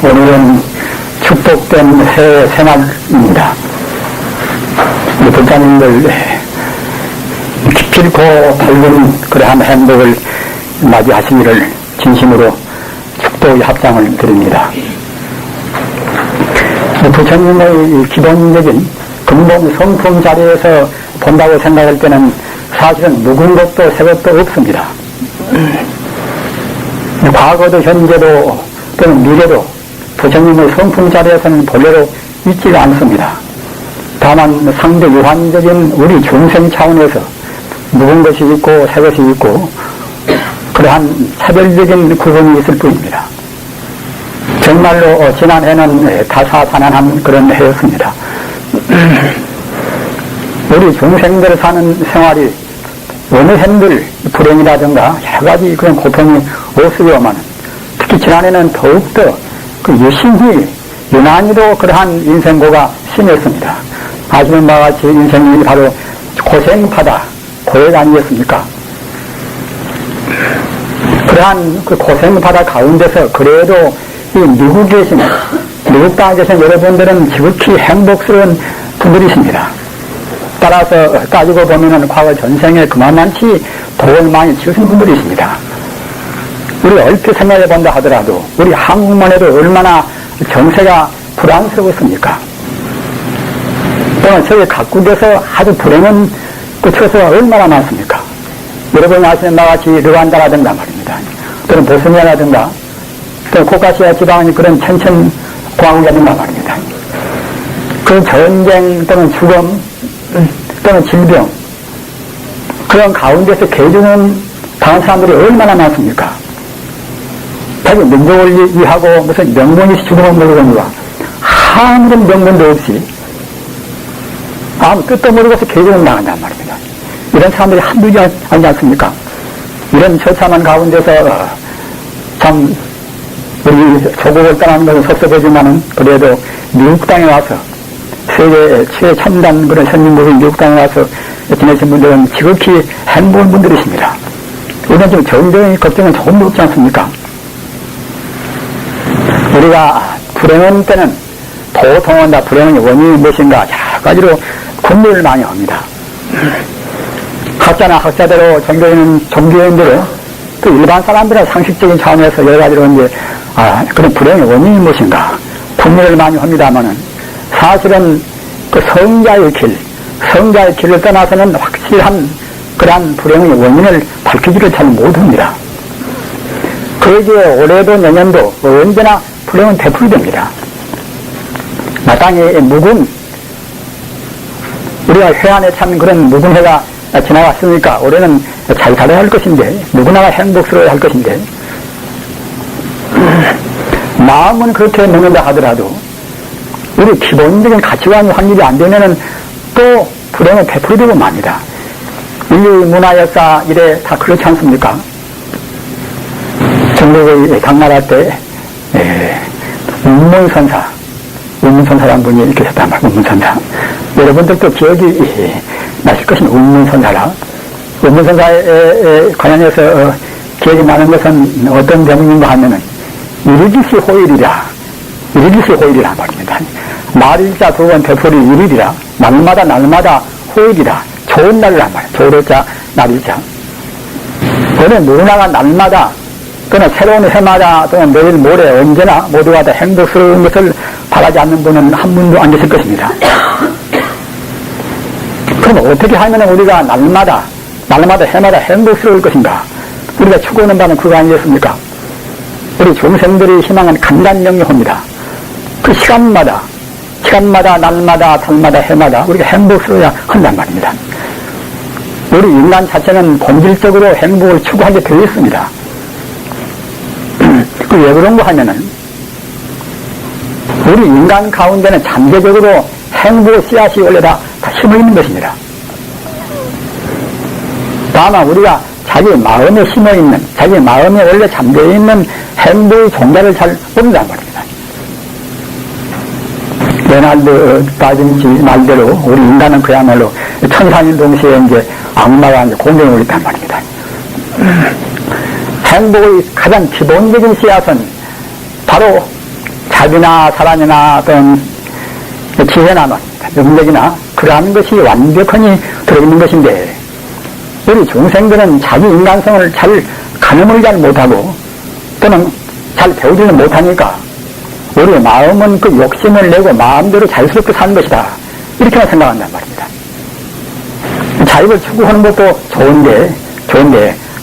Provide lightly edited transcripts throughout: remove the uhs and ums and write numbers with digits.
오늘은 축복된 새 생활입니다. 불자님들 기필코 밝은 그러한 행복을 맞이하시기를 진심으로 축복의 합장을 드립니다. 부처님의 기본적인 근본 성품 자리에서 본다고 생각할 때는 사실은 묵은 것도 새 것도 없습니다. 과거도 현재도 또는 미래도 부처님의 성품 자리에서는 본래로 있지가 않습니다. 다만 상대 유한적인 우리 중생 차원에서 묵은 것이 있고 새 것이 있고 그러한 차별적인 구분이 있을 뿐입니다. 정말로 지난해는 다사다난한 그런 해였습니다. 우리 중생들 사는 생활이 어느 한들 불행이라든가 여러 가지 그런 고통이 없으려만 특히 지난해는 더욱더 유심히 유난히도 그러한 인생고가 심했습니다. 아시는 바와 같이 인생이 바로 고생파다 고액 아니겠습니까? 그러한 그 고생파다 가운데서 그래도 이 미국에 계신 미국 땅에 계신 여러분들은 지극히 행복스러운 분들이십니다. 따라서 따지고 보면은 과거 전생에 그만치 복을 많이 지으신 분들이십니다. 우리 얼핏 생각해 본다 하더라도 우리 한국만 해도 얼마나 정세가 불안스러웠습니까? 또는 저희 각국에서 아주 불행한 그 처소가 얼마나 많습니까? 여러분이 아시는 바와 같이 르완다라든가 말입니다. 또는 보스니아라든가 또는 코카시아 지방의 그런 천천공화국이라든가 말입니다. 그 전쟁 또는 죽음 또는 질병 그런 가운데서 개종은 당한 사람들이 얼마나 많습니까? 자기 민족을 위하고 무슨 명분이 죽음을 모르거니와 아무런 명분도 없이 아무 뜻도 모르고서 개종을 나간단 말입니다. 이런 사람들이 한둘이 아니지 않습니까? 이런 처참한 가운데서 참 우리 조국을 떠나는 것은 섭섭하지만은 그래도 미국 땅에 와서 세계 최첨단 그런 선진국인 미국 땅에 와서 지내신 분들은 지극히 행복한 분들이십니다. 우리는 지금 정적인 걱정은 조금도 없지 않습니까? 우리가 불행한 때는 보통은 다 불행의 원인이 무엇인가 여러 가지로 궁리를 많이 합니다. 학자나 학자대로 종교인들은 또 일반 사람들은 상식적인 차원에서 여러 가지로 이제 그런 불행의 원인이 무엇인가 궁리를 많이 합니다만은 사실은 그 성자의 길을 떠나서는 확실한 그러한 불행의 원인을 밝히지를 잘 못합니다. 그러기에 올해도 내년도 언제나 불행은 되풀이됩니다. 마땅히 묵은 우리가 회안에 참 그런 묵은 해가 지나갔으니까 올해는 잘 살아야 할 것인데 누구나가 행복스러워야 할 것인데 마음은 그렇게 먹는다 하더라도 우리 기본적인 가치관이 확립이 안 되면은 또 불행은 되풀이되고 맙니다. 인류 문화 역사 이래 다 그렇지 않습니까? 전국의 당나라 때 운문선사라는 분이 계셨단 말이에요. 운문선사. 여러분들도 기억이 나실 것입니다. 운문선사라. 운문선사에 관련해서 기억이 나는 것은 어떤 제목인가 하면은 일일기시 호일이란 말입니다. 날일자 두 번 되풀이 일일이라 날마다 호일이라 좋은 날이란 말이에요. 조일자 날일자. 어느 누구나가 날마다 또는 새로운 해마다 또는 내일 모레 언제나 모두가 다 행복스러운 것을 바라지 않는 분은 한 분도 안 계실 것입니다. 그럼 어떻게 하면 우리가 날마다 해마다 행복스러울 것인가? 우리가 추구하는 바는 그거 아니겠습니까? 우리 중생들이 희망은 간단명료합니다. 그 시간마다 날마다 달마다 해마다 우리가 행복스러워야 한단 말입니다. 우리 인간 자체는 본질적으로 행복을 추구하게 되어 있습니다. 그 왜 그런 거 하면은 우리 인간 가운데는 잠재적으로 행복의 씨앗이 원래 다 심어 있는 것입니다. 다만 우리가 자기 마음에 심어 있는 자기 마음에 원래 잠겨 있는 행복의 종자를 잘 모른단 말입니다. 레날드 다빈치 말대로 우리 인간은 그야말로 천사인 동시에 이제 악마와 이제 공경을 했단 말입니다. 행복의 가장 기본적인 씨앗은 바로 자비나 사랑이나 어떤 지혜나 능력이나 그러한 것이 완벽하니 들어있는 것인데 우리 중생들은 자기 인간성을 잘 가늠을 잘 못하고 또는 잘 배우지는 못하니까 우리 마음은 그 욕심을 내고 마음대로 자유스럽게 사는 것이다. 이렇게만 생각한단 말입니다. 자유를 추구하는 것도 좋은데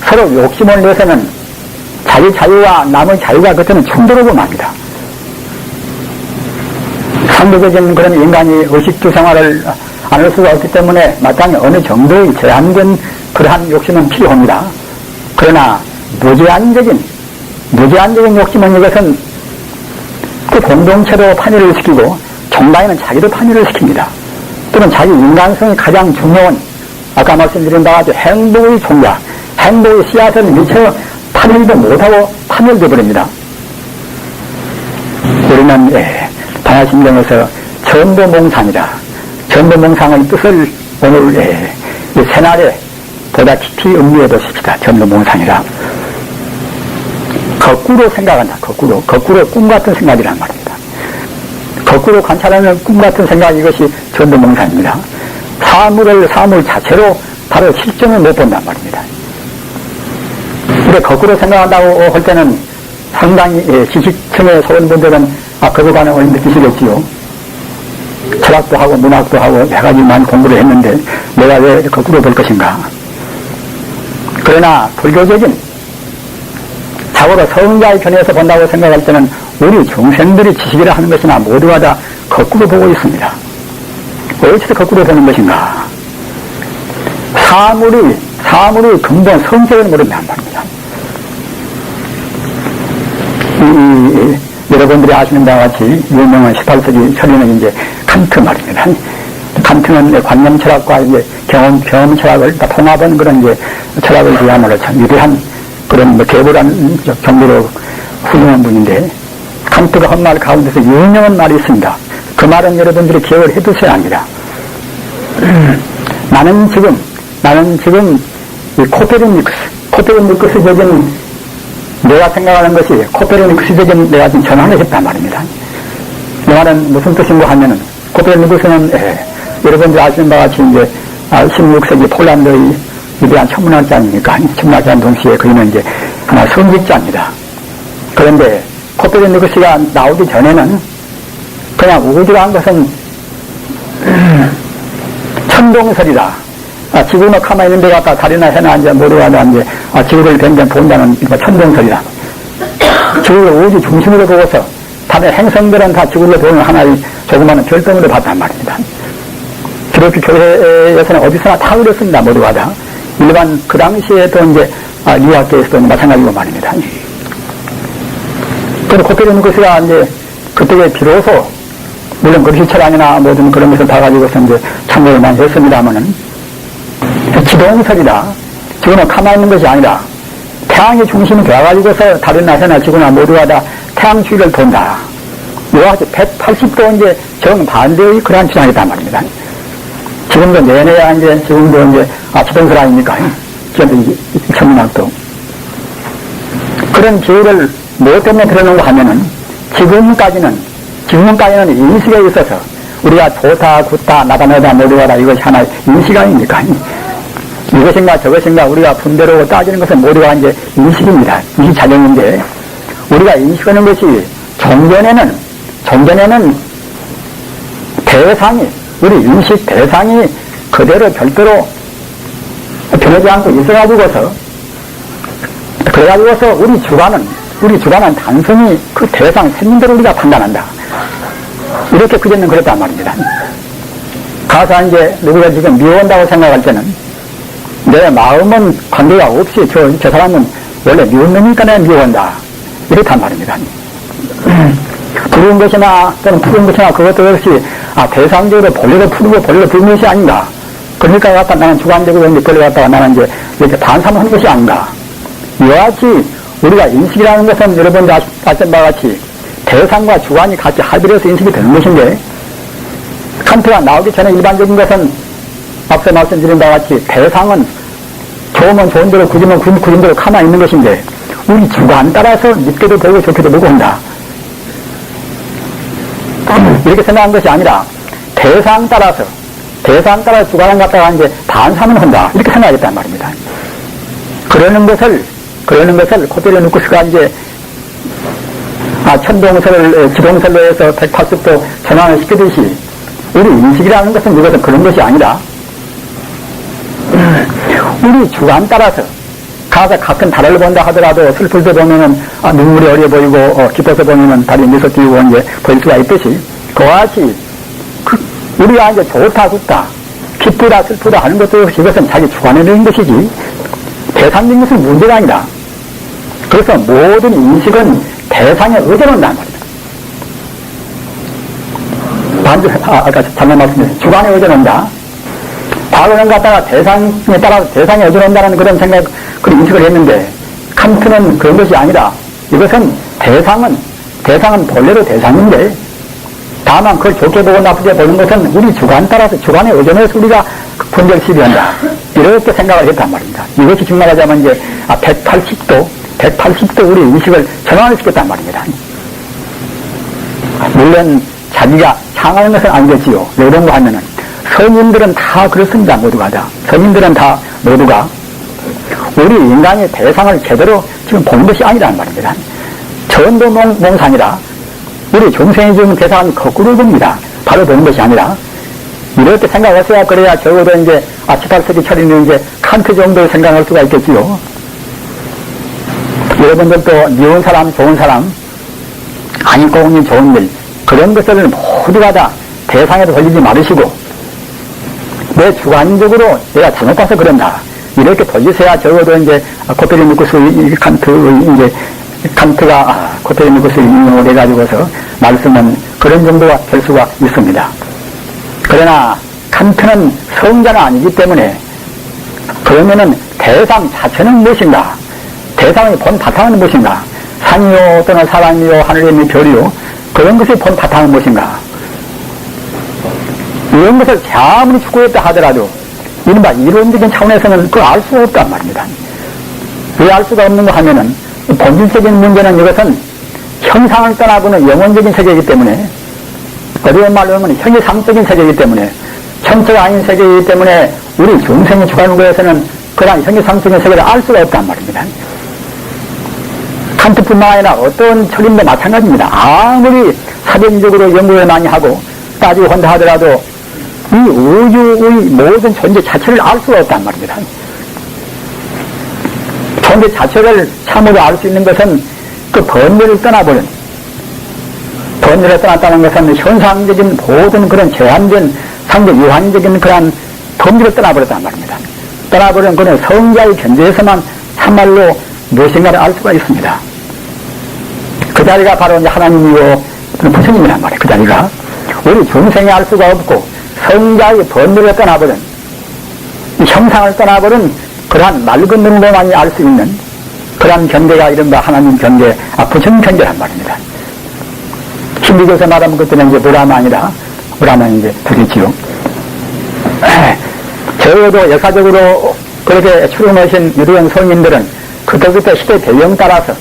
서로 욕심을 내서는 자기 자유와 남의 자유가 그때는 충돌하고 맙니다. 상대적인 그런 인간이 의식주 생활을 안 할 수가 없기 때문에 마땅히 어느 정도의 제한된 그러한 욕심은 필요합니다. 그러나 무제한적인 욕심은 이것은 그 공동체도 판의를 시키고 종가에는 자기도 판의를 시킵니다. 또는 자기 인간성이 가장 중요한 아까 말씀드린 바와 같이 행복의 종가, 행복의 씨앗을 미처 판의도 못하고 판멸되어 버립니다. 우리는 반야심경에서 전도몽상이라 전도몽상의 뜻을 오늘 이 새날에 보다 깊이 음미해 보십시다. 전도몽상이라 거꾸로 생각한다. 거꾸로 꿈같은 생각이란 말입니다. 거꾸로 관찰하는 꿈같은 생각, 이것이 전도몽상입니다. 사물 자체로 바로 실정을 못 본단 말입니다. 근데 거꾸로 생각한다고 할 때는 상당히 지식층에 속한 분들은 그거 반응을 느끼시겠지요. 철학도 하고 문학도 하고 몇 가지만 공부를 했는데 내가 왜 거꾸로 볼 것인가. 그러나 불교적인 자고로 성자의 견해에서 본다고 생각할 때는 우리 중생들이 지식이라 하는 것이나 모두가 다 거꾸로 보고 있습니다. 왜 어찌서 거꾸로 보는 것인가. 사물이 근본 성격을 모른단 말입니다. 여러분들이 아시는 바와 같이 유명한 18세기 철인은 이제 칸트 말입니다. 칸트는 관념 철학과 이제 경험 철학을 다 통합한 그런 이제 철학을 그야말로 참 위대한 그런 개불한 정도로 훌륭한 분인데, 칸트가 한 말 가운데서 유명한 말이 있습니다. 그 말은 여러분들이 기억을 해두셔야 합니다. 나는 지금 이 코페르니쿠스적인 내가 생각하는 것이 코페르니쿠스적인 내가 지금 전환을 했단 말입니다. 이 말은 무슨 뜻인가 하면은, 코페르니쿠스는 여러분들 아시는 바와 같이 이제 16세기 폴란드의 위대한 천문학자 아닙니까? 천문학자인 동시에 그이는 이제 하나 성직자입니다. 그런데 코페르니쿠스가 나오기 전에는 그냥 우주라는 것은 천동설이다. 지구는 가만히 있는 데 갔다 달이나 해나 이제 모두가 이제 지구를 굉장히 본다는 천동설이다. 지구를 우주 중심으로 보고서 다른 행성들은 다 지구를 보는 하나의 조그마한 별똥으로 봤단 말입니다. 기독교 교회에서는 어디서나 다 그랬습니다. 모두가 다. 일반 그 당시에 또 이제 유학교에서도 마찬가지고 말입니다. 그리고 코페르니쿠스가 이제 그때 비로소 물론 그리스 철학이나 모든 그런 것을 다 가지고서 이제 참고를 많이 했습니다만은 지동설이다. 지구는 가만히 있는 것이 아니라 태양의 중심이 되어가지고서 다른 해나 지구나 모두가 다 태양 주위를 돈다. 이와 같이 180도 이제 정반대의 그러한 주장이단 말입니다. 지금도 내내야 지금도 이제 지동설 아닙니까? 지금도 천문학도. 그런 기회를 무엇 때문에 들어놓는가 하면은 지금까지는 인식에 있어서 우리가 좋다, 굿다, 나다, 너다, 모두가 다 이것이 하나의 인식 아닙니까? 이것인가 저것인가 우리가 분별하고 따지는 것은 모두가 이제 인식입니다. 인식 자정인데, 우리가 인식하는 것이 종전에는 대상이, 우리 인식 대상이 그대로 별도로 변하지 않고 있어가지고서, 그래가지고서 우리 주관은 단순히 그 대상 생민대로 우리가 판단한다. 이렇게 그전에는 그랬단 말입니다. 가서 이제 누구가 지금 미워한다고 생각할 때는 내 마음은 관계가 없이 저 사람은 원래 미운 놈이니까 내가 미워한다. 이렇단 말입니다. 부른 것이나 또는 푸른 것이나 그것도 역시 대상적으로 본래로 푸르고 본래로 부른 것이 아닌가. 그러니까 갖다 나는 주관적으로 이제 본래 갖다가 나는 이제 이렇게 반삼하는 것이 아닌가. 이와 같이 우리가 인식이라는 것은 여러분들 아시는 바와 같이 대상과 주관이 같이 합의를 해서 인식이 되는 것인데, 칸트가 나오기 전에 일반적인 것은 앞서 말씀드린 바와 같이 대상은 좋으면 좋은 대로 굳으면 굳은 대로 가만히 있는 것인데, 우리 주관 따라서 믿게도 보고 좋게도 보고 한다. 이렇게 생각한 것이 아니라 대상 따라서 주관을 갖다가 이제 반사는 한다. 이렇게 생각했단 말입니다. 그러는 것을 코페르니쿠스가 이제 천동설을 지동설로 해서 180도 전환을 시키듯이 우리 인식이라는 것은 이것은 그런 것이 아니라 우리 주관 따라서 가서 가끔 달을 본다 하더라도 슬플 때 보면은 눈물이 어려 보이고 기뻐서 보면은 달이 미소 띄우고 이제 보일 수가 있듯이 그와 같이 우리가 이제 좋다 좋다 기쁘다 슬프다 하는 것도 이것은 자기 주관에 대한 것이지 대상적인 것은 문제가 아니라 그래서 모든 인식은 대상에 의존한다는 말입니다. 아까 잠깐 말씀드렸습니다. 주관에 의존한다. 과거는 갖다가 대상에 따라서 대상에 의존한다는 그런 생각, 그런 인식을 했는데 칸트는 그런 것이 아니라 이것은 대상은 본래로 대상인데 다만 그걸 좋게 보고 나쁘게 보는 것은 우리 주관 따라서 주관에 의존해서 우리가 분별 시비한다. 이렇게 생각을 했단 말입니다. 이것이 정말하자면 이제 180도 우리 인식을 전환을 시켰단 말입니다. 물론 자기가 향하는 것은 아니겠지요. 왜 그런가 하면은 선인들은 다 그렇습니다. 모두가 다. 선인들은 다 모두가 우리 인간의 대상을 제대로 지금 본 것이 아니란 말입니다. 전도몽상이라 우리 중생이 지금 대상은 거꾸로 봅니다. 바로 보는 것이 아니라 이렇게 생각했어야 그래야 적어도 이제 18세기 초에는 이제 칸트 정도의 생각할 수가 있겠지요. 여러분들도 미운 사람, 좋은 사람, 안 입고 오는 좋은 일, 그런 것들을 모두가 다 대상에도 걸리지 말으시고, 내 주관적으로 내가 잘못 봐서 그런다. 이렇게 돌리셔야 적어도 이제 코페르니쿠스 칸트가 코페르니쿠스를 인용을 해가지고서 말씀은 그런 정도가 될 수가 있습니다. 그러나 칸트는 성자는 아니기 때문에 그러면은 대상 자체는 무엇인가? 대상의 본 바탕은 무엇인가? 산이요 또는 사람이요 하늘에 있는 별이요 그런 것의 본 바탕은 무엇인가? 이런 것을 아무리 추구했다 하더라도 이른바 이론적인 차원에서는 그걸 알 수가 없단 말입니다. 왜 알 수가 없는가 하면은 본질적인 문제는 이것은 형상을 떠나고는 영원적인 세계이기 때문에 어려운 말로 하면 형이상적인 세계이기 때문에 천체가 아닌 세계이기 때문에 우리 중생이 추구하는 것에서는 그런 형이상적인 세계를 알 수가 없단 말입니다. 칸트뿐만 아니라 어떤 철인도 마찬가지입니다. 아무리 사변적으로 연구를 많이 하고 따지고 한다 하더라도 이 우주의 모든 존재 자체를 알 수가 없단 말입니다. 존재 자체를 참으로 알 수 있는 것은 그 번뇌를 떠나버린, 번뇌를 떠났다는 것은 현상적인 모든 그런 제한된 상대 유한적인 그런 범위를 떠나버렸단 말입니다. 떠나버린 그런 성자의 견제에서만 참말로 무엇인가를 알 수가 있습니다. 그 자리가 바로 이제 하나님이요 부처님이란 말이에요. 그 자리가 우리 중생이 알 수가 없고 성자의 번뇌를 떠나버린 이 형상을 떠나버린 그러한 맑은 눈으로만이 알 수 있는 그러한 견제가 이른바 하나님 견제, 부처님 견제란 말입니다. 신비교에서 말하면 그때는 이제 브라만 이제 되겠지요. 적어도 역사적으로 그렇게 출연하신 유도형 성인들은 그때그때 시대 배경 따라서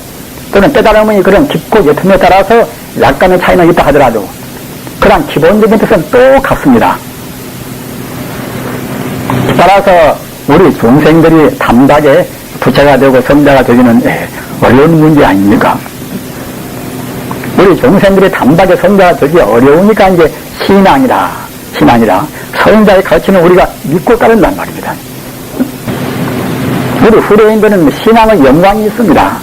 또는 깨달음의 그런 깊고 예품에 따라서 약간의 차이는 있다 하더라도 그런 기본적인 뜻은 똑같습니다. 따라서 우리 중생들이 담박에 부처가 되고 성자가 되기는 어려운 문제 아닙니까? 우리 중생들이 담박에 성자가 되기 어려우니까 이제 신앙이라 성자의 가르침을 우리가 믿고 따른단 말입니다. 우리 후대인들은 신앙의 영광이 있습니다.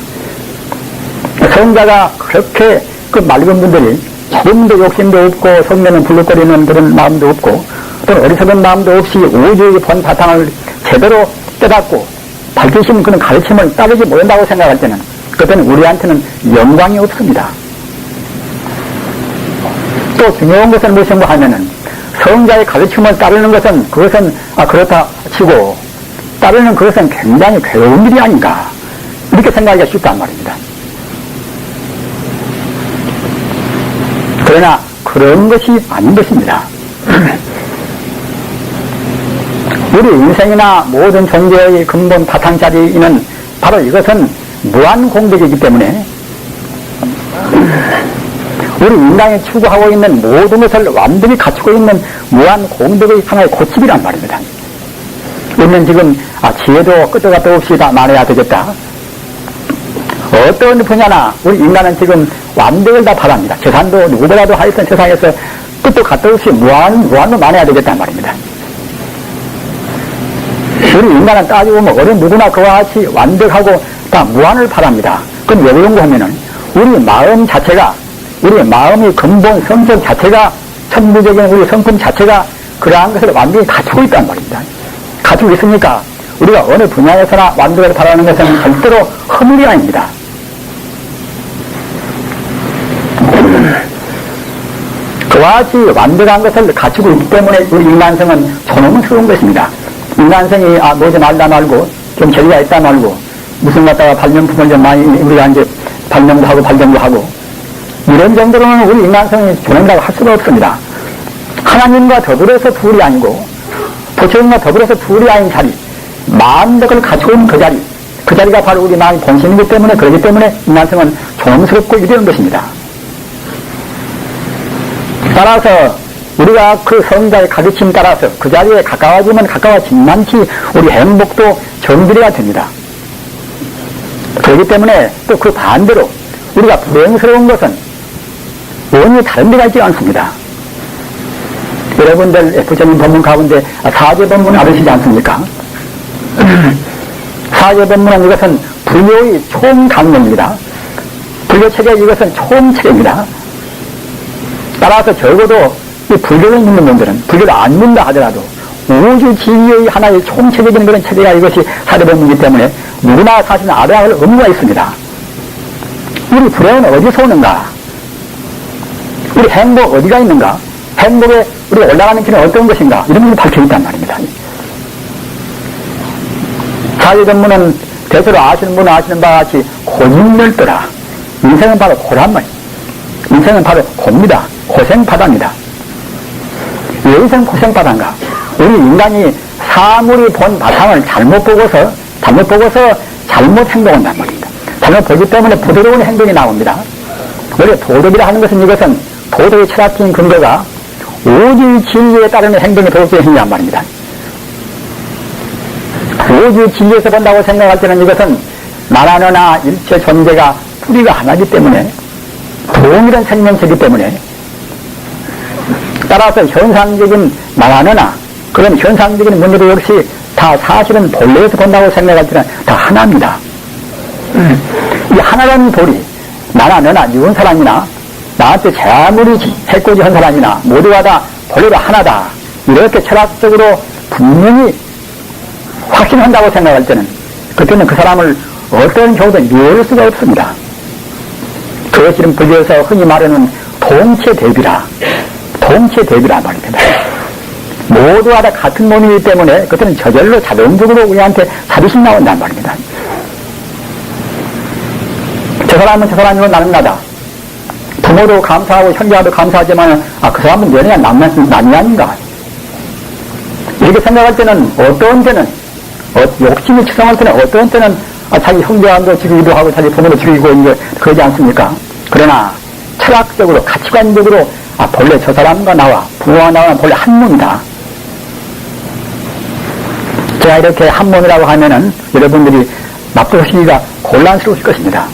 성자가 그렇게 그 맑은 분들이 몸도 욕심도 없고 성면은 불룩거리는 그런 마음도 없고 또 어리석은 마음도 없이 우주의 본 바탕을 제대로 깨닫고 밝히신 그런 가르침을 따르지 못한다고 생각할 때는 그때는 우리한테는 영광이 없습니다. 또 중요한 것은 무엇인가 하면은 성자의 가르침을 따르는 것은 그것은 그렇다 치고 따르는 그것은 굉장히 괴로운 일이 아닌가 이렇게 생각하기가 쉽단 말입니다. 그러나 그런 것이 아닌 것입니다. 우리 인생이나 모든 존재의 근본 바탕자리는 바로 이것은 무한 공덕이기 때문에 우리 인간이 추구하고 있는 모든 것을 완전히 갖추고 있는 무한 공덕의 하나의 고집이란 말입니다. 우리는 지금 지혜도 끝도 gat도 없이 다 말해야 되겠다. 어떤 분야나 우리 인간은 지금 완벽을 다 바랍니다. 재산도 누구보다도 하여튼 세상에서 끝도 gat도 없이 무한으로 말해야 되겠단 말입니다. 우리 인간은 따지고 보면 어느 누구나 그와 같이 완벽하고 다 무한을 바랍니다. 그럼 왜 그런가 하면은 우리 마음 자체가, 우리 마음의 근본 성격 자체가, 천부적인 우리 성품 자체가 그러한 것을 완전히 갖추고 있단 말입니다. 갖추고 있으니까 우리가 어느 분야에서나 완벽을 바라는 것은 절대로 허물이 아닙니다. 그와 같이 완벽한 것을 갖추고 있기 때문에 우리 인간성은 존엄스러운 것입니다. 인간성이 노지 말다 말고 좀 재미가 있다 말고 무슨 갖다가 발명품을 좀 많이 우리가 이제 발명도 하고 발견도 하고 이런 정도로는 우리 인간성이 존엄이라고 할 수가 없습니다. 하나님과 더불어서 둘이 아니고 부처님과 더불어서 둘이 아닌 자리, 만덕을 갖추고 있는 그 자리, 그 자리가 바로 우리 마음의 본심이기 때문에, 그렇기 때문에 인간성은 존엄스럽고 유대한 것입니다. 따라서 우리가 그 성자의 가르침 따라서 그 자리에 가까워지면 가까워진 만치 우리 행복도 정비례가 됩니다. 그렇기 때문에 또 그 반대로 우리가 불행스러운 것은 원인이 다른 데가 있지 않습니다. 여러분들 부처님 법문 가운데 사제 법문 알으시지 않습니까? 사제 법문은 이것은 불교의 총강론입니다. 불교 체계 이것은 총체계입니다. 따라서 적어도 이 불교를 믿는 분들은 불교를 안 믿는다 하더라도 우주 진리의 하나의 총체적인 그런 체계가 이것이 사제 법문이기 때문에 누구나 사실은 알아야 할 의무가 있습니다. 우리 불행은 어디서 오는가? 우리 행복 어디가 있는가? 행복에 우리가 올라가는 길은 어떤 것인가? 이런 것을 밝혀있단 말입니다. 사제 법문은 대체로 아시는 분은 아시는 바와 같이 고진멸도라. 인생은 바로 고란 말이에요. 인생은 바로 고입니다. 고생바다입니다. 왜 인생 고생바다인가? 우리 인간이 사물이 본 바탕을 잘못 보고서 잘못 행동한단 말입니다. 잘못 보기 때문에 부드러운 행동이 나옵니다. 원래 도덕이라 하는 것은 이것은 도덕의 철학적인 근거가 오직 진리에 따르는 행동이 도덕적인 행위란 말입니다. 오직 진리에서 본다고 생각할 때는 이것은 나라나 일체 존재가 뿌리가 하나이기 때문에 동일한 생명체이기 때문에 따라서 현상적인 나라나 그런 현상적인 문제도 역시 다 사실은 본래에서 본다고 생각할 때는 다 하나입니다. 이 하나라는 도리, 나나 너나 이혼 사람이나 나한테 제 아무리 해코지 한 사람이나 모두가 다 본래로 하나다. 이렇게 철학적으로 분명히 확신한다고 생각할 때는 그때는 그 사람을 어떤 경우도 미워할 수가 없습니다. 그것이 불교에서 흔히 말하는 동체대비라 말입니다. 모두가 다 같은 몸이기 때문에 그때는 저절로 자동적으로 우리한테 자비심 나온단 말입니다. 저 사람은 저 사람이고 나는 나다. 부모도 감사하고 형제도 감사하지만 그 사람은 연애가 남이 아닌가. 이렇게 생각할 때는 어떤 때는 욕심이 치성할 때는 어떤 때는 자기 형제도 죽이기도 하고 자기 부모도 죽이고 그러지 않습니까? 그러나 철학적으로 가치관적으로 본래 저 사람과 나와 부모와 나와 본래 한 몸이다. 제가 이렇게 한 몸이라고 하면은 여러분들이 납득하시기가 곤란스러우실 것입니다.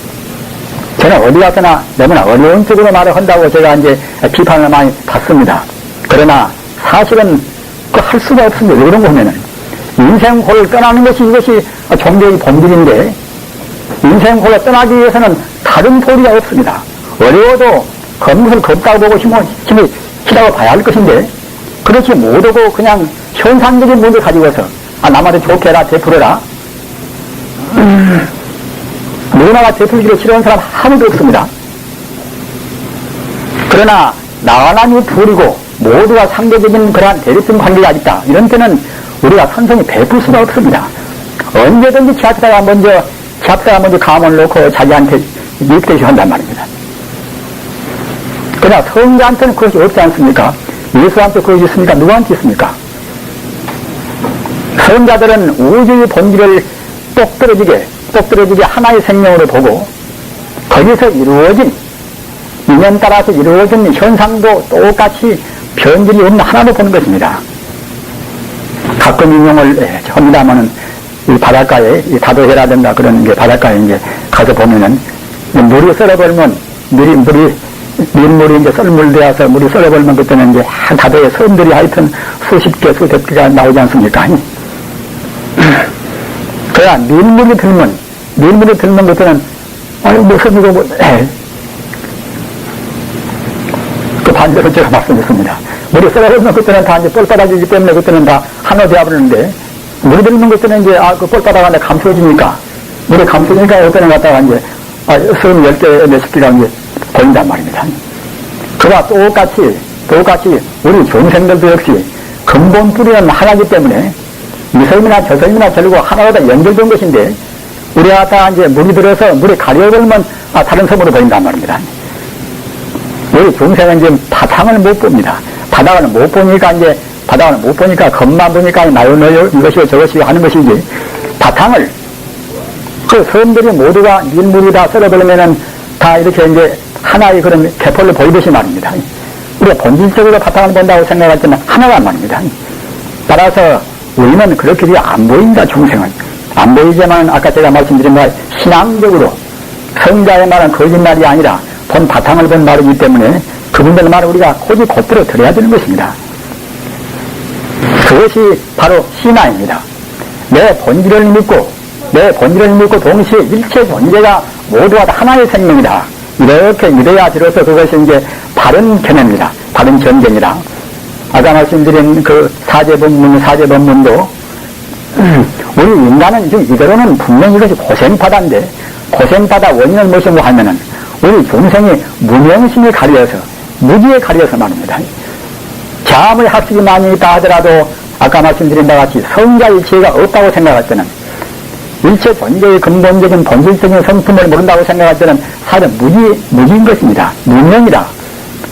저는 어디 가서나 너무나 어려운 쪽으로 말을 한다고 제가 이제 비판을 많이 받습니다. 그러나 사실은 그 할 수가 없습니다. 왜 그런가 하면은 인생호를 떠나는 것이 이것이 종교의 본질인데 인생호를 떠나기 위해서는 다른 도리가 없습니다. 어려워도 검것을 겁다고 보고 힘이 키다고 봐야 할 것인데 그렇지 못하고 그냥 현상적인 문제 가지고서 남한테 좋게 해라 베풀어라 누구나가 베풀기를 싫어하는 사람 아무도 없습니다. 그러나 나와 남이 둘이고 모두가 상대적인 그러한 대립성 관계가 있다. 이런 때는 우리가 선성히 베풀 수가 없습니다. 언제든지 지하철가 먼저 감을 놓고 자기한테 이익되시 한단 말입니다. 그러나 성자한테는 그것이 없지 않습니까? 예수한테 그것이 있습니까? 누구한테 있습니까? 성자들은 우주의 본질을 똑 떨어지게 하나의 생명으로 보고 거기서 이루어진 인연 따라서 이루어진 현상도 똑같이 변질이 없는 하나로 보는 것입니다. 가끔 인용을 합니다만은 이 바닷가에 이 다도해라든가 그런 게 바닷가에 이제 가서 보면은 물이 썰어버리면 밀물이 이제 썰물되어서 물이 썰어버리면 그때는 이제 한 다도에 섬들이 하여튼 수십 개 수백 개가 나오지 않습니까? 그래야 밀물이 들면 그때는 뭐 섬이고 뭐 그 반대로 제가 말씀드렸습니다. 물이 썰어버리면 그때는 다 이제 뻘바닥이기 때문에 그때는 다 하나 되어버리는데 물이 들면 그때는 이제 그 뻘바닥 안에 감춰지니까 물이 감춰지니까 그때는 갖다가 이제 섬 10개 몇십 개가 이제 보인단 말입니다. 그와 똑같이 우리 중생들도 역시 근본 뿌리는 하나이기 때문에 이 섬이나 저 섬이나 결국 하나로 다 연결된 것인데 우리가 다 이제 물이 들어서 물이 가려버리면 다른 섬으로 보인단 말입니다. 우리 중생은 지금 바탕을 못 봅니다. 바닥을 못 보니까 겉만 보니까 나요 이것이요 저것이요 하는 것이지 바탕을 그 섬들이 모두가 밀물이 다 썰어버리면은 다 이렇게 이제 하나의 그런 개포를 보이듯이 말입니다. 우리가 본질적으로 바탕을 본다고 생각할 때는 하나란 말입니다. 따라서 우리는 그렇게 안 보인다, 중생은. 안 보이지만 아까 제가 말씀드린 말 신앙적으로 성자의 말은 거짓말이 아니라 본 바탕을 본 말이기 때문에 그분들 말을 우리가 고지 곧들어 들어야 되는 것입니다. 그것이 바로 신앙입니다. 내 본질을 믿고 동시에 일체 존재가 모두가 하나의 생명이다. 이렇게 믿어야 비로소 그것이 이제 바른 견해입니다. 바른 전쟁이다. 아까 말씀드린 그 사제법문도 우리 인간은 지금 이대로는 분명히 이것이 고생바다인데 고생바다 원인은 무엇인가 하면은 우리 중생이 무명심에 가려서 무지에 가려서 말입니다. 자아의 학습이 많이 있다 하더라도 아까 말씀드린 바와 같이 성자의 지혜가 없다고 생각할 때는 일체 존재의 근본적인 본질적인 성품을 모른다고 생각할 때는 사실은 무지인 것입니다. 무명이다.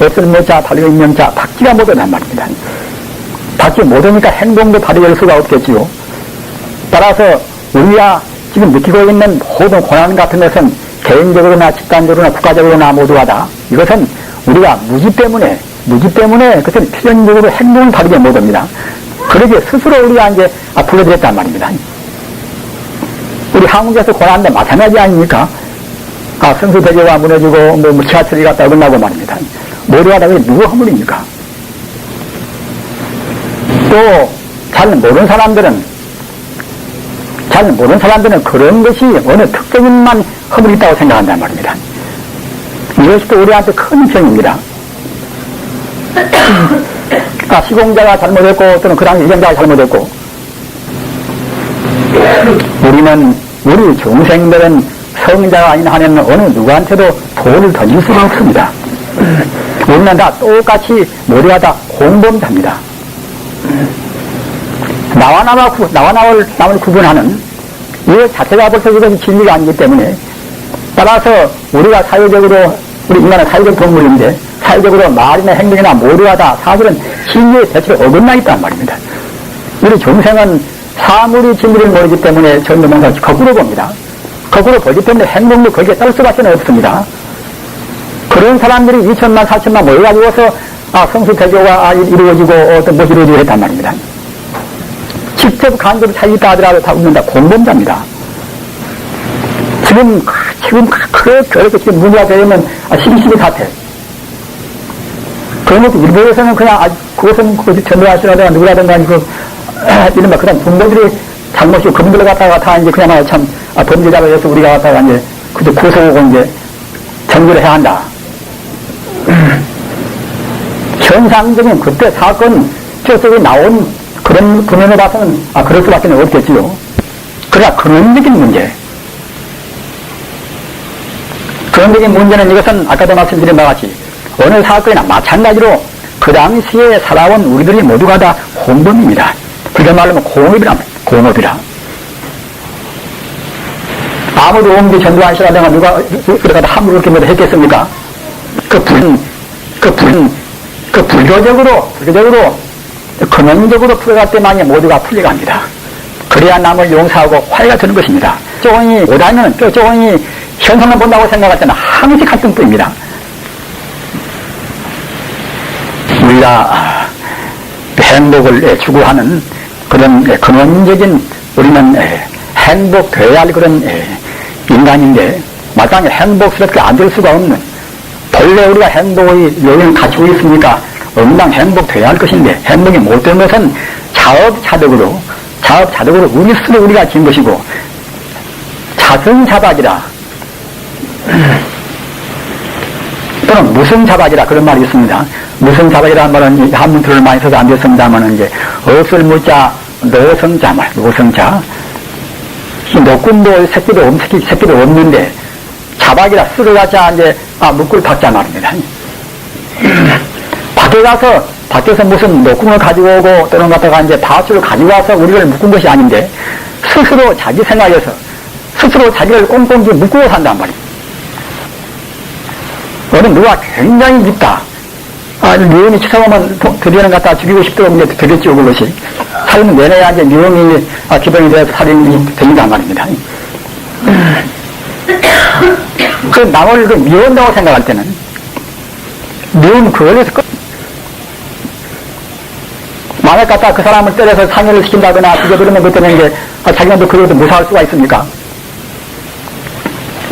없을 못자 발효 인명자 받지가 못하단 말입니다. 받지 못하니까 행동도 발휘할 수가 없겠지요. 따라서 우리가 지금 느끼고 있는 모든 고난 같은 것은 개인적으로나 집단적으로나 국가적으로나 모두가 다 이것은 우리가 무지 때문에 그것은 필연적으로 행동을 발휘하지 못합니다. 그러게 스스로 우리가 이제 불러들였단 말입니다. 우리 한국에서 고난도 마찬가지 아닙니까? 성수대교가 무너지고 뭐 지하철이 갔다 어긋나고 말입니다. 모두가 다 누구 허물입니까? 또 잘 모르는 사람들은 그런 것이 어느 특정인만 허물이 있다고 생각한단 말입니다. 이것이 또 우리한테 큰 병입니다. 시공자가 잘못했고 또는 그 당시 이정자가 잘못했고 우리 중생들은 성자가 아닌 한에는 어느 누구한테도 돌을 던질 수가 없습니다. 우리는 다 똑같이 모두가 다 공범자입니다. 나와 남을 구분하는 이것 자체가 벌써 이것이 진리가 아니기 때문에 따라서 우리가 사회적으로 우리 인간은 사회적 동물인데 사회적으로 말이나 행동이나 모두가 다 사실은 진리의 대체로 어긋나 있단 말입니다. 우리 중생은 사물이 진리를 모르기 때문에 전부 뭔가 거꾸로 봅니다. 거꾸로 보기 때문에 행동도 거기에 따를 수밖에 없습니다. 그런 사람들이 2천만 4천만 모여가지고서 성수대교가 이루어지고 어떤 무엇이 이루어지고 했단 말입니다. 직접 간접이 차이있다 하더라도 다 웃는다. 공범자입니다. 지금 그렇게 지금 문제가 되면 12.12 사태. 그런 것도 일부에서는 그냥 그것은 전도하시라든가 누구라든가 이른바 그런 분들이 잘못이고 그분들 갖다가 다 이제 그냥 참 범죄자로 해서 우리가 갖다가 이제 그저 구속하고 이제 정죄를 해야 한다. 현상적인 그때 사건 쪽에 나온 그런 분연을 봐서는 그럴 수밖에 없겠지요. 그러나 근원적인 문제는 이것은 아까도 말씀드린 바와 같이 어느 사건이나 마찬가지로 그 당시에 살아온 우리들이 모두가 다 혼범입니다. 그게 말하면 공업이라. 아무도 없는데 전두환씨라든가 누가 그러다 함부로 그렇게 했겠습니까? 불교적으로 근원적으로 풀어갈 때만이 모두가 풀려갑니다. 그래야 남을 용서하고 화해가 되는 것입니다. 조금이 오다면 조금이 현상을 본다고 생각할 때는 항상 같은 뿐입니다. 우리가 행복을 추구하는 그런 근원적인 우리는 행복돼야 할 그런 인간인데 마땅히 행복스럽게 안 될 수가 없는, 본래 우리가 행복의 요인을 갖추고 있으니까 응당 행복돼야 할 것인데 행복이 못된 것은 자업자득으로 우리 스스로 우리가 지은 것이고 자성자박이라 또는 무성자박이라 그런 말이 있습니다. 무성자박이라는 말은 한문틀을 많이 써서 안 됐습니다만 이제 없을 무자 노성자 말, 노성자. 노꾼도 새끼도 없는데 자박이라 쓰러가자 이제 묶을 박자 말입니다. 밖에서 무슨 노꿈을 가지고 오고 또는 갖다가 이제 바수를 가지고 와서 우리를 묶은 것이 아닌데 스스로 자기 생각에서 스스로 자기를 꽁꽁지 묶고 산단 말입니다. 어느 누가 굉장히 밉다. 미움이 치사하면 드디어는 갖다 죽이고 싶도록 이제 되겠죠, 그것이. 살면 내내야 이제 미움이 기본이 되어서 살인이 된단 말입니다. 그 남을 미운다고 생각할 때는 미움 그걸에서 만약 갖다 그 사람을 때려서 상해를 시킨다거나 죽여버리면 그때는 이제 자기가 또 그것도 무사할 수가 있습니까?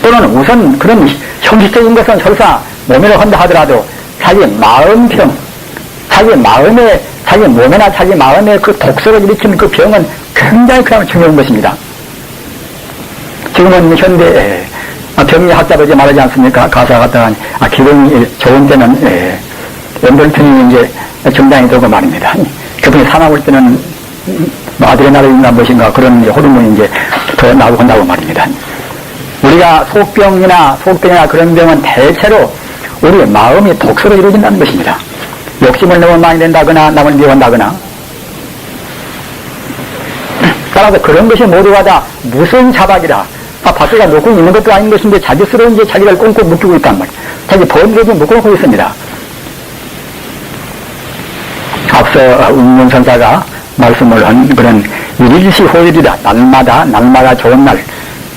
또는 우선 그런 형식적인 것은 설사 몸이라 한다 하더라도 자기 마음병, 자기 몸이나 자기 마음에 그 독소를 일으키는 그 병은 굉장히 그나마 중요한 것입니다. 지금은 현대 병리학자들이 말하지 않습니까? 가사 갖다가 기분이 좋은 때는 엔돌핀이 이제 정당이 되고 말입니다. 기분이 사나울 때는 아드레날린이나 무엇인가 그런 호르몬이 이제 더 나오고 한다고 말입니다. 우리가 속병이나 그런 병은 대체로 우리의 마음이 독소로 이루어진다는 것입니다. 욕심을 너무 많이 낸다거나 남을 미워한다거나 따라서 그런 것이 모두가 다 무슨 자박이라 밖에가 놓고 있는 것도 아닌 것인데 자기 스스로 이제 자기를 꽁꽁 묶이고 있단 말이에요. 자기 번개를 묶어놓고 있습니다. 앞서 운문선사가 말씀을 한 그런 일시호일이다. 날마다 좋은 날,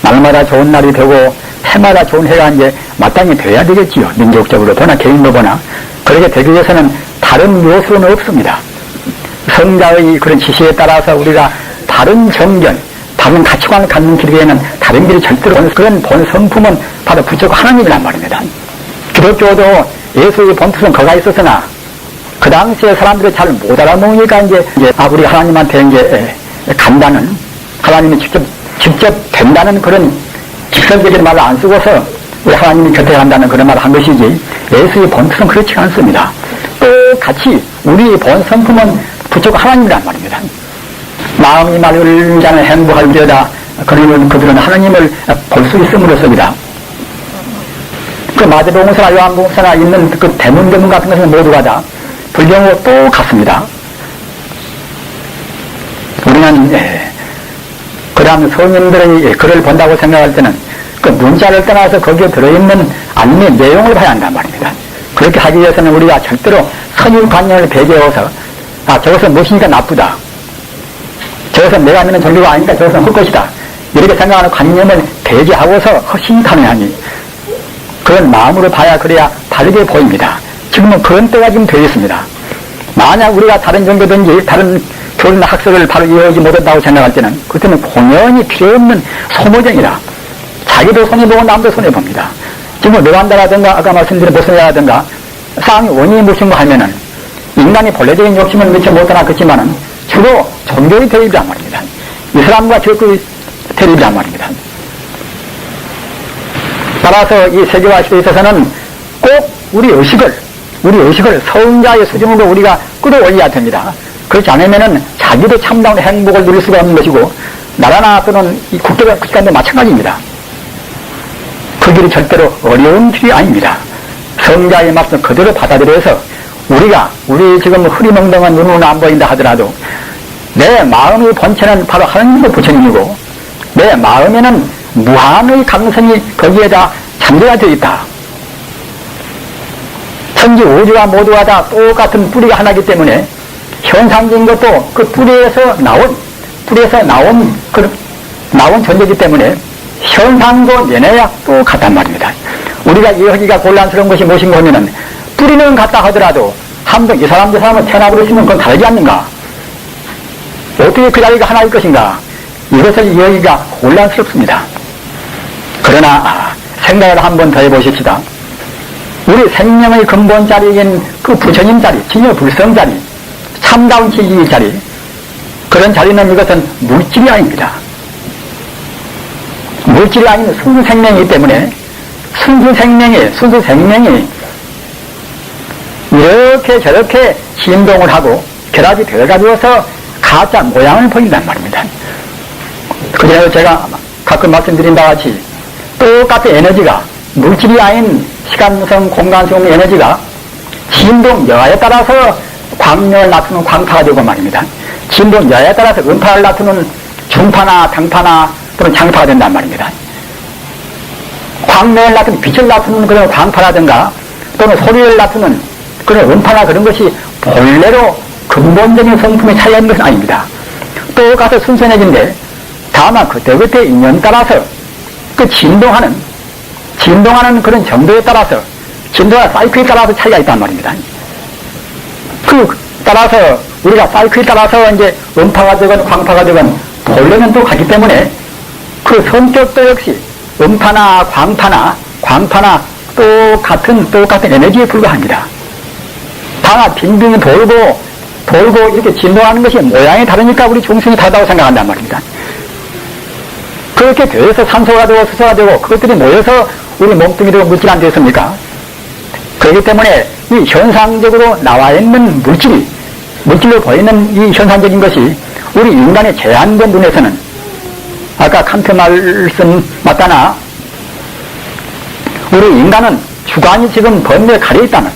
날마다 좋은 날이 되고 해마다 좋은 해가 이제 마땅히 돼야 되겠지요. 민족적으로 보나 개인로 보나. 그렇게 되기 위해서는 다른 요소는 없습니다. 성자의 그런 지시에 따라서 우리가 다른 정견, 다른 가치관을 갖는 길에는 다른 길이 절대로 없는 그런 본 성품은 바로 부처 하나님이란 말입니다. 기독교도 예수의 본뜻은 거가 있었으나 그 당시에 사람들이 잘 못 알아먹으니까 이제 우리 하나님한테 이제 간다는, 하나님이 직접 된다는 그런 직설적인 말을 안 쓰고서 우리 하나님이 곁에 간다는 그런 말을 한 것이지 예수의 본뜻은 그렇지 않습니다. 똑같이 우리 본 성품은 부처가 하나님이란 말입니다. 마음이 맑은 자는 행복할지어다. 그러면 그들은 하나님을 볼 수 있음으로써입니다. 그 마대봉사나 요한봉사나 있는 그 대문 같은 것은 모두가 다 불경으로 똑같습니다. 우리는 그 다음 성인들의 글을 본다고 생각할 때는 그 문자를 떠나서 거기에 들어있는 안내 내용을 봐야 한단 말입니다. 그렇게 하기 위해서는 우리가 절대로 선입관념을 배제해서 저것은 무엇이니까 나쁘다. 저것은 내가 믿는 전류가 아니니까 저것은 헛것이다. 이렇게 생각하는 관념을 배제하고서 허심탄회하니 그런 마음으로 봐야 그래야 다르게 보입니다. 지금은 그런 때가 지금 되어 있습니다. 만약 우리가 다른 종교든지 다른 교리나 학설을 바로 이해하지 못한다고 생각할 때는 그때는 공연히 필요 없는 소모전이라 자기도 손해보고 남도 손해봅니다. 지금 뇌관다라든가 아까 말씀드린 보선이라든가 싸움이 원인이 무엇인가 하면은 인간이 본래적인 욕심을 미처 못하나 그렇지만은 주로 종교의 대립이란 말입니다. 이슬람과 기독교의 대립이란 말입니다. 따라서 이 세계화 시대에 있어서는 꼭 우리 의식을 성자의 수준으로 우리가 끌어올려야 됩니다. 그렇지 않으면은 자기도 참다운 행복을 누릴 수가 없는 것이고 나라나 또는 이 국가도 마찬가지입니다. 그 길이 절대로 어려운 길이 아닙니다. 성자의 말씀 그대로 받아들여서 우리 지금 흐리멍덩한 눈으로는 안 보인다 하더라도 내 마음의 본체는 바로 하나님의 부처님이고 내 마음에는 무한의 감성이 거기에다 잠재가 되어 있다. 천지 우주가 모두가 다 똑같은 뿌리가 하나이기 때문에 현상적인 것도 그 뿌리에서 나온 존재이기 때문에 현상도 내내야 똑같단 말입니다. 우리가 이해하기가 곤란스러운 것이 무엇인가 하면은 뿌리는 같다 하더라도 함정 이 사람 저 사람은 태어나버렸으면 그건 다르지 않는가? 어떻게 그 자리가 하나일 것인가? 이것을 여기가 혼란스럽습니다. 그러나 생각을 한번 더 해보십시다. 우리 생명의 근본 자리인 그 부처님 자리, 진여 불성 자리, 참다운 진리의 자리, 그런 자리는 이것은 물질이 아닙니다. 물질이 아닌 순수 생명이기 때문에 순수 생명이 이렇게 저렇게 진동을 하고 결합이 되어가지고서 가짜 모양을 보인단 말입니다. 그래서 제가 가끔 말씀드린 바와 같이 똑같은 에너지가 물질이 아닌 시간성, 공간성 에너지가 진동 여하에 따라서 광명을 나타내는 광파가 되고 말입니다. 진동 여하에 따라서 음파를 나타내는 중파나 당파나 또는 장파가 된단 말입니다. 광명을 나타내는 빛을 나타내는 그런 광파라든가 또는 소리를 나타내는 그런 음파나 그런 것이 본래로 근본적인 성품의 차이가 있는 것은 아닙니다. 똑같은 순수 에너지인데 다만 그때그때 인연 따라서 그 진동하는 그런 정도에 따라서 진동과 사이클에 따라서 차이가 있단 말입니다. 그 따라서 우리가 사이클에 따라서 이제 음파가 되건 광파가 되건 본래는 또 가기 때문에 그 성격도 역시 음파나 광파나 똑같은 에너지에 불과합니다. 다만 빙빙 돌고 이렇게 진동하는 것이 모양이 다르니까 우리 중심이 다르다고 생각한단 말입니다. 그렇게 돼서 산소가 되고 수소가 되고 그것들이 모여서 우리 몸뚱이로 물질 안 되었습니까? 그렇기 때문에 이 현상적으로 나와 있는 물질로 보이는 이 현상적인 것이 우리 인간의 제한된 눈에서는 아까 칸트 말씀 맞다나 우리 인간은 주관이 지금 번뇌에 가려 있다는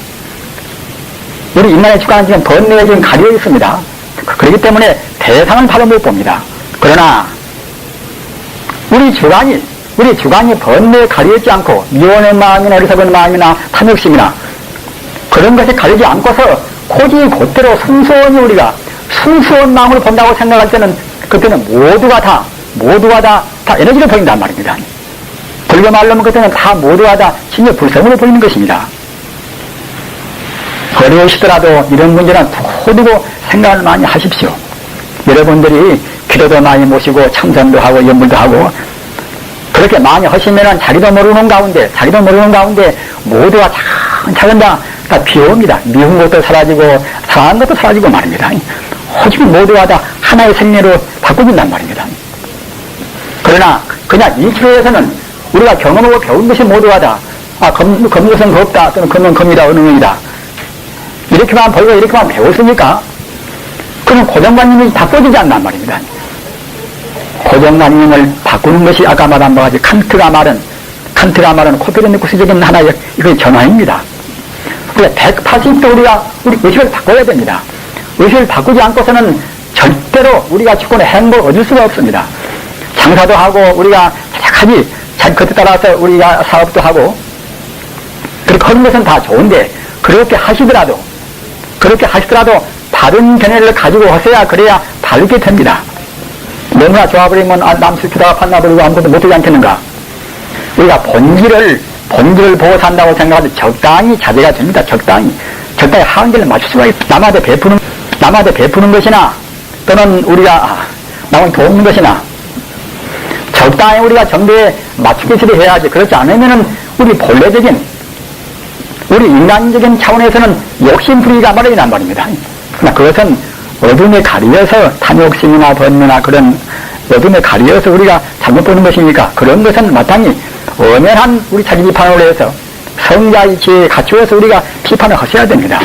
우리 인간의 주관은 지금 번뇌에 지금 가려 있습니다. 그렇기 때문에 대상을 바로 못 봅니다. 그러나 우리 주관이 번뇌에 가려있지 않고 미워의 마음이나 어리석은 마음이나 탐욕심이나 그런 것에 가리지 않고서 고지 곧대로 순수원이 우리가 순수한 마음을 본다고 생각할 때는 그때는 모두가 다 에너지를 보인단 말입니다. 불교 말로 하면 그때는 다 모두가 다 진짜 불성으로 보이는 것입니다. 어려우시더라도 이런 문제는 두고 생각을 많이 하십시오. 여러분들이 기도도 많이 모시고 참선도 하고 연불도 하고 그렇게 많이 하시면은 자기도 모르는 가운데 모두가 차근차근 다 비옵니다. 미운 것도 사라지고 상한 것도 사라지고 말입니다. 하지만 모두가 다 하나의 생명으로 바꿔준단 말입니다. 그러나 그냥 이 기회에서는 우리가 경험하고 배운 것이 모두가 다 검것은 겁다 또는 검은 검이다 어느 놈이다 이렇게만 보이고 이렇게만 배웠으니까 그런 고정관념이 바꿔지지 않단 말입니다. 고정관념을 바꾸는 것이 아까 말한 바와 같이 칸트가 말은 코페르니쿠스적인 하나의 이건 전환입니다. 우리가 180도 우리 의식을 바꿔야 됩니다. 의식을 바꾸지 않고서는 절대로 우리가 주권의 행복을 얻을 수가 없습니다. 장사도 하고 우리가 자작하지 그때 따라서 우리가 사업도 하고 그렇게 하는 것은 다 좋은데 그렇게 하시더라도 바른 견해를 가지고 하셔야 그래야 바르게 됩니다. 너무나 좋아버리면 남슬피다가 판나버리고 아무것도 못하지 않겠는가? 우리가 본질을 보고 산다고 생각하면 적당히 자제가 됩니다. 적당히 한계를 맞출 수가 있다. 남한테 베푸는 것이나 또는 우리가 남을 돕는 것이나 적당히 우리가 정도에 맞추기를 해야지. 그렇지 않으면은 우리 본래적인 우리 인간적인 차원에서는 욕심부리가 말이란 말입니다. 그러나 그것은 어둠에 가리어서 탐욕심이나 번뇌나 그런 어둠에 가리어서 우리가 잘못 보는 것이니까 그런 것은 마땅히 엄연한 우리 자기 비판으로 해서 성자의 지혜에 갖추어서 우리가 비판을 하셔야 됩니다.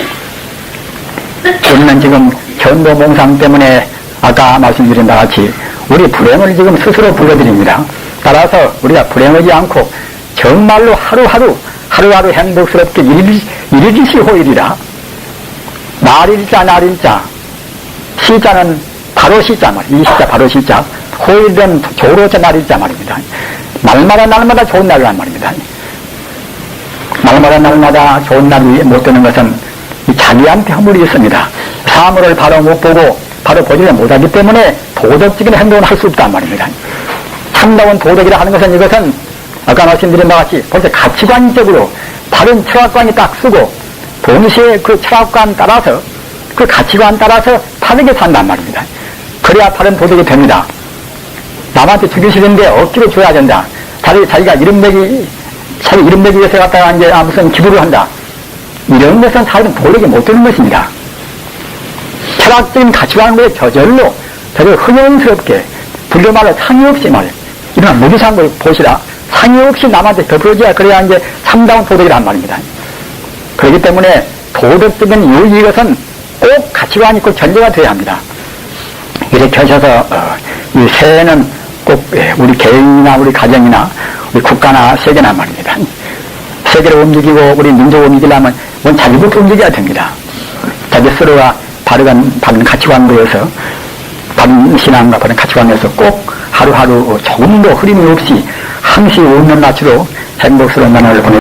우리는 지금 견도 몽상 때문에 아까 말씀드린 바와 같이 우리 불행을 지금 스스로 불러드립니다. 따라서 우리가 불행하지 않고 정말로 하루하루 행복스럽게 일일시호일이라 날일자 시자는 바로 시자 말이에요. 이 시자 바로 시자 호일은 조로자 날일자 말입니다. 날마다 좋은 날이란 말입니다. 날마다 좋은 날이 못 되는 것은 자기한테 허물이 있습니다. 사물을 바로 못 보고 바로 보지를 못하기 때문에 도덕적인 행동을 할 수 없단 말입니다. 참다운 도덕이라 하는 것은 이것은 아까 말씀드린 바와 같이 벌써 가치관적으로 바른 철학관이 딱 쓰고 동시에 그 철학관 따라서 그 가치관 따라서 바르게 산단 말입니다. 그래야 바른 도덕이 됩니다. 남한테 주기 싫은데 억지로 줘야 된다. 자기가 자기 이름 내기 위해서 갖다가 이제 무슨 기부를 한다. 이런 것은 사실은 도덕이 못 되는 것입니다. 철학적인 가치관을 저절로 흥연스럽게 불교말로 상의 없이 이런 무기상 걸 보시라. 상의 없이 남한테 덮어줘야 그래야 이제 참다운 도덕이란 말입니다. 그렇기 때문에 도덕적인 유의 이것은 꼭 가치관이 있고 전제가 되어야 합니다. 이렇게 하셔서 이 새해는 꼭 우리 개인이나 우리 가정이나 우리 국가나 세계나 말입니다. 세계를 움직이고 우리 민족을 움직이려면 자기부터 움직여야 됩니다. 자기 스스로가 바른 가치관에서 바른 신앙과 바른 가치관에서 꼭 하루하루 조금도 흐림이 없이 항시 웃는 낯으로 행복스러운 나날을 보내